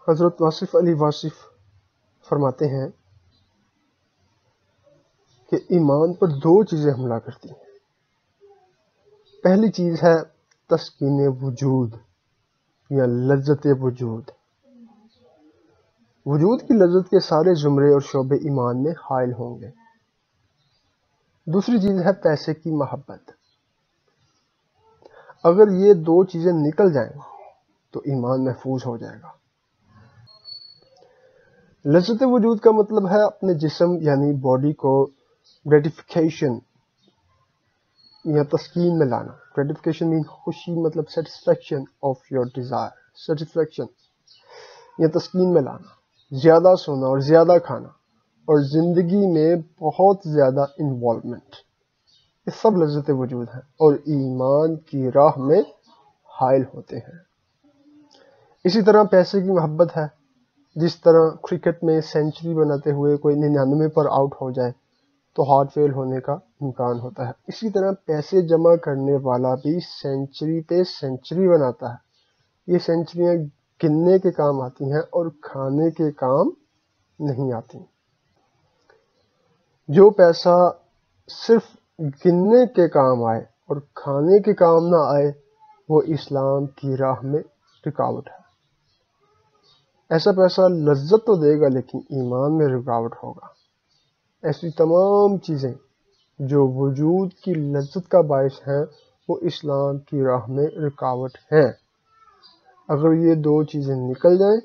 حضرت واصف علی واصف فرماتے ہیں کہ ایمان پر دو چیزیں حملہ کرتی ہیں. پہلی چیز ہے تسکین وجود یا لذت وجود. وجود کی لذت کے سارے زمرے اور شعبے ایمان میں حائل ہوں گے. دوسری چیز ہے پیسے کی محبت. اگر یہ دو چیزیں نکل جائیں تو ایمان محفوظ ہو جائے گا. لذت وجود کا مطلب ہے اپنے جسم یعنی باڈی کو گریٹیفیکیشن یا تسکین میں لانا. گریٹیفیکیشن مین خوشی، مطلب satisfaction of your desire, satisfaction یا تسکین میں لانا. زیادہ سونا اور زیادہ کھانا اور زندگی میں بہت زیادہ انوالومنٹ، یہ سب لذت وجود ہیں اور ایمان کی راہ میں حائل ہوتے ہیں. اسی طرح پیسے کی محبت ہے. جس طرح کرکٹ میں سینچری بناتے ہوئے کوئی 99 پر آؤٹ ہو جائے تو ہارٹ فیل ہونے کا امکان ہوتا ہے، اسی طرح پیسے جمع کرنے والا بھی سینچری پہ سینچری بناتا ہے. یہ سینچریاں گننے کے کام آتی ہیں اور کھانے کے کام نہیں آتی. جو پیسہ صرف گننے کے کام آئے اور کھانے کے کام نہ آئے وہ اسلام کی راہ میں رکاوٹ ہے. ایسا پیسہ لذت تو دے گا لیکن ایمان میں رکاوٹ ہوگا. ایسی تمام چیزیں جو وجود کی لذت کا باعث ہیں وہ اسلام کی راہ میں رکاوٹ ہیں. اگر یہ دو چیزیں نکل جائیں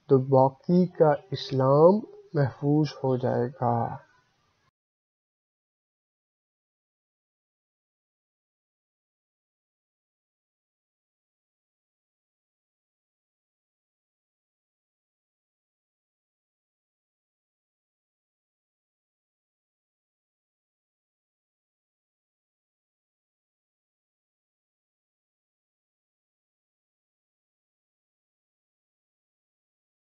تو باقی کا اسلام محفوظ ہو جائے گا.